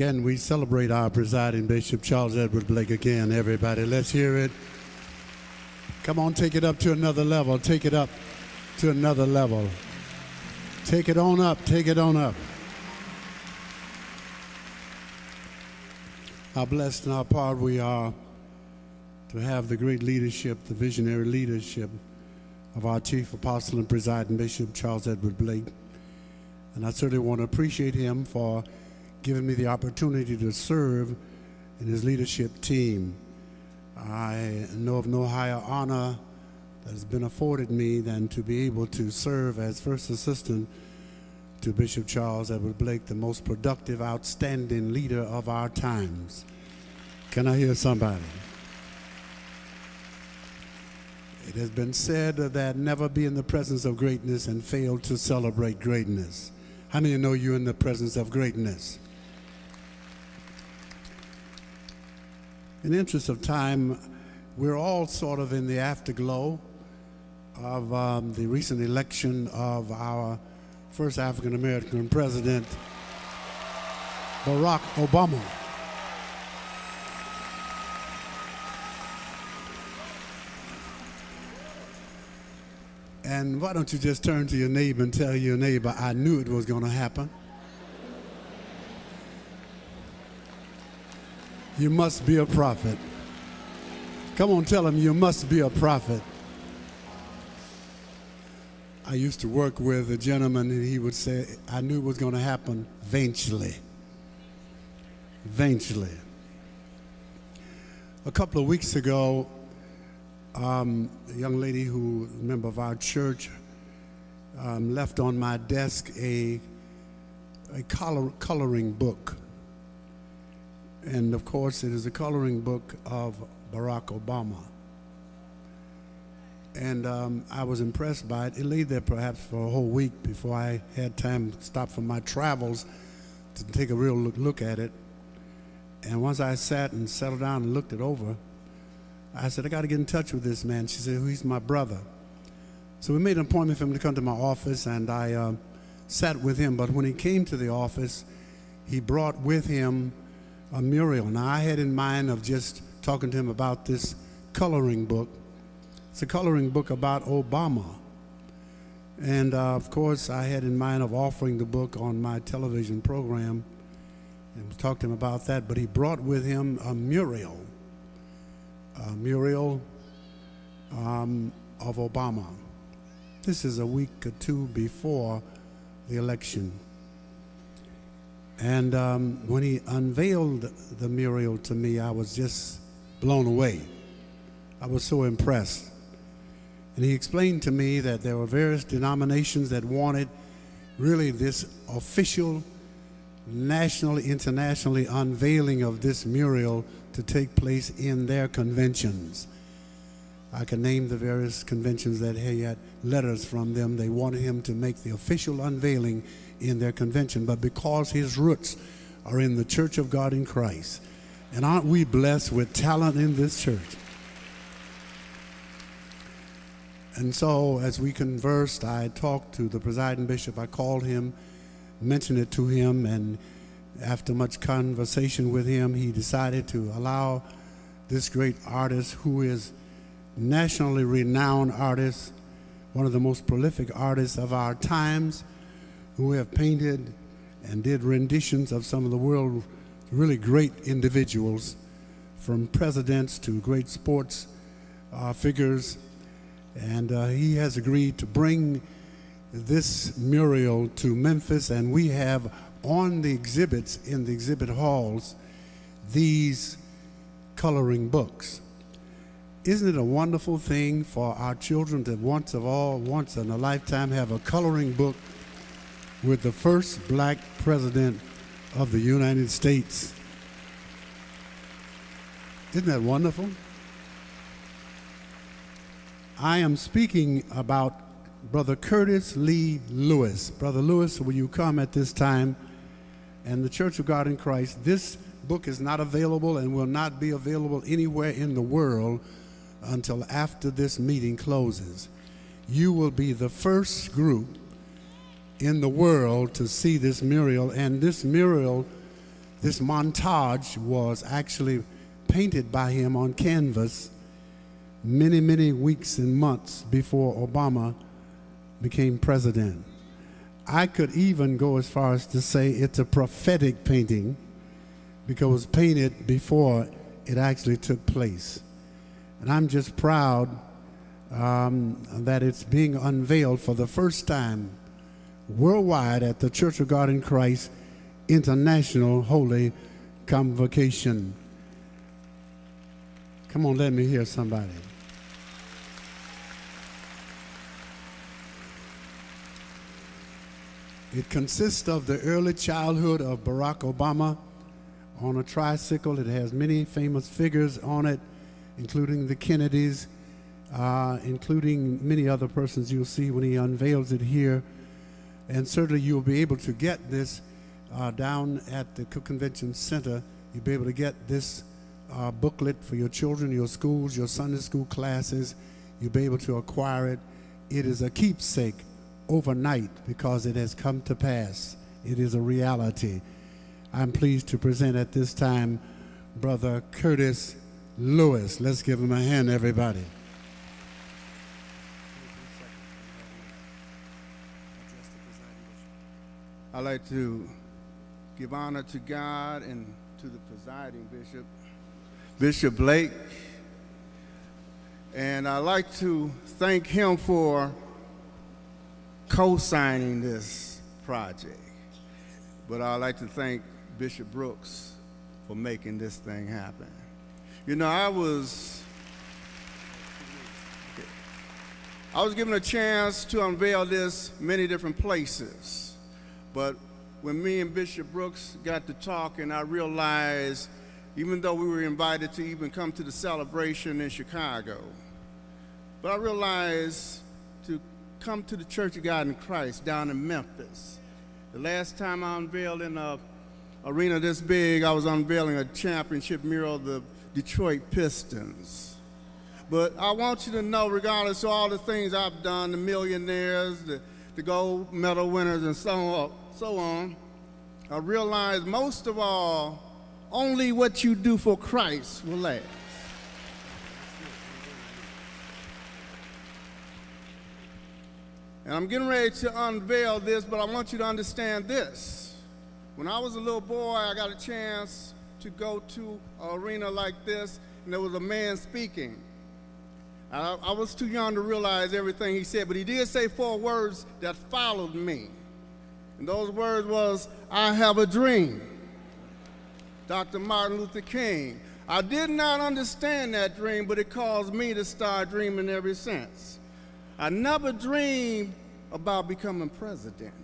Can we celebrate our presiding Bishop, Charles Edward Blake, again, everybody? Let's hear it. Come on, take it up to another level. Take it up to another level. Take it on up. Take it on up. How blessed and how proud we are to have the great leadership, the visionary leadership of our chief apostle and presiding Bishop, Charles Edward Blake. And I certainly want to appreciate him for giving me the opportunity to serve in his leadership team. I know of no higher honor that has been afforded me than to be able to serve as first assistant to Bishop Charles Edward Blake, the most productive, outstanding leader of our times. Can I hear somebody? It has been said that never be in the presence of greatness and fail to celebrate greatness. How many of you know you're in the presence of greatness? In the interest of time, we're all sort of in the afterglow of the recent election of our first African-American president, Barack Obama. And why don't you just turn to your neighbor and tell your neighbor, I knew it was going to happen. You must be a prophet. Come on, tell him you must be a prophet. I used to work with a gentleman and he would say, I knew it was going to happen eventually. Eventually. A couple of weeks ago, a young lady who is a member of our church left on my desk a coloring book. And of course, it is a coloring book of Barack Obama. And I was impressed by it. It lay there perhaps for a whole week before I had time to stop from my travels to take a real look at it. And once I sat and settled down and looked it over, I said, I got to get in touch with this man. She said, he's my brother. So we made an appointment for him to come to my office, and I sat with him. But when he came to the office, he brought with him a mural. Now, I had in mind of just talking to him about this coloring book. It's a coloring book about Obama. And, of course, I had in mind of offering the book on my television program and talked to him about that. But he brought with him a mural of Obama. This is a week or two before the election. And when he unveiled the mural to me, I was just blown away. I was so impressed. And he explained to me that there were various denominations that wanted really this official, nationally, internationally unveiling of this mural to take place in their conventions. I can name the various conventions that he had letters from them. They wanted him to make the official unveiling in their convention, but because his roots are in the Church of God in Christ, and aren't we blessed with talent in this church? And so as we conversed, I talked to the presiding bishop. I called him, mentioned it to him, and after much conversation with him, he decided to allow this great artist, who is nationally renowned artist, one of the most prolific artists of our times, who have painted and did renditions of some of the world's really great individuals, from presidents to great sports figures. And he has agreed to bring this mural to Memphis, and we have on the exhibits in the exhibit halls these coloring books. Isn't it a wonderful thing for our children to once in a lifetime have a coloring book with the first black president of the United States? Isn't that wonderful? I am speaking about Brother Curtis Lee Lewis. Brother Lewis, will you come at this time? And the Church of God in Christ, this book is not available and will not be available anywhere in the world until after this meeting closes. You will be the first group in the world to see this mural, and this mural This montage was actually painted by him on canvas many, many weeks and months before Obama became president. I could even go as far as to say it's a prophetic painting because it was painted before it actually took place. And I'm just proud that it's being unveiled for the first time worldwide at the Church of God in Christ International Holy Convocation. Come on, let me hear somebody. It consists of the early childhood of Barack Obama on a tricycle. It has many famous figures on it, including the Kennedys, including many other persons you'll see when he unveils it here. And certainly you'll be able to get this down at the Convention Center. You'll be able to get this booklet for your children, your schools, your Sunday school classes. You'll be able to acquire it. It is a keepsake overnight because it has come to pass. It is a reality. I'm pleased to present at this time Brother Curtis Lewis. Let's give him a hand, everybody. I'd like to give honor to God and to the presiding bishop, Bishop Blake. And I'd like to thank him for co-signing this project. But I'd like to thank Bishop Brooks for making this thing happen. You know, I was given a chance to unveil this many different places. But when me and Bishop Brooks got to talking, I realized, even though we were invited to even come to the celebration in Chicago, but I realized to come to the Church of God in Christ down in Memphis. The last time I unveiled in an arena this big, I was unveiling a championship mural of the Detroit Pistons. But I want you to know, regardless of all the things I've done, the millionaires, the gold medal winners, and so on, I realize most of all, only what you do for Christ will last. And I'm getting ready to unveil this, but I want you to understand this. When I was a little boy, I got a chance to go to an arena like this, and there was a man speaking. I was too young to realize everything he said, but he did say 4 words that followed me. And those words was, "I have a dream." Dr. Martin Luther King. I did not understand that dream, but it caused me to start dreaming ever since. I never dreamed about becoming president,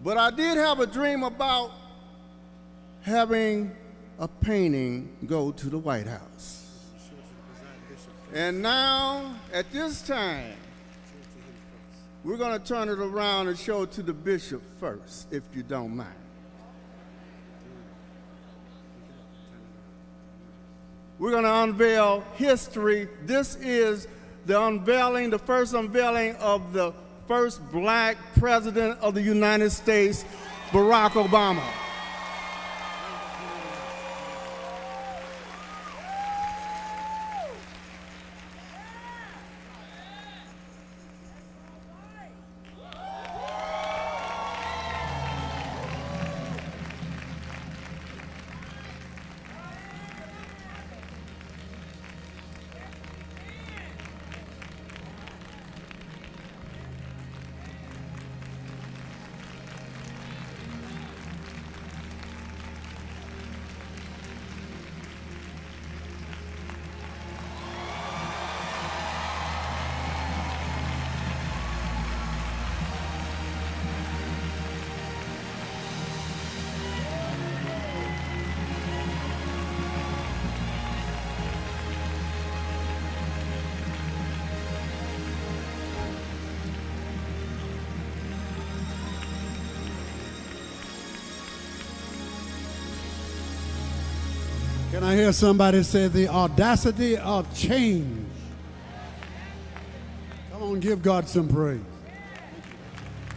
but I did have a dream about having a painting go to the White House. And now, at this time, we're going to turn it around and show it to the bishop first, if you don't mind. We're going to unveil history. This is the unveiling, the first unveiling of the first black president of the United States, Barack Obama. Can I hear somebody say the audacity of change? Come on, give God some praise.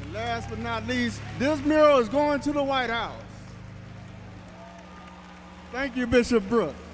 And last but not least, this mural is going to the White House. Thank you, Bishop Brooks.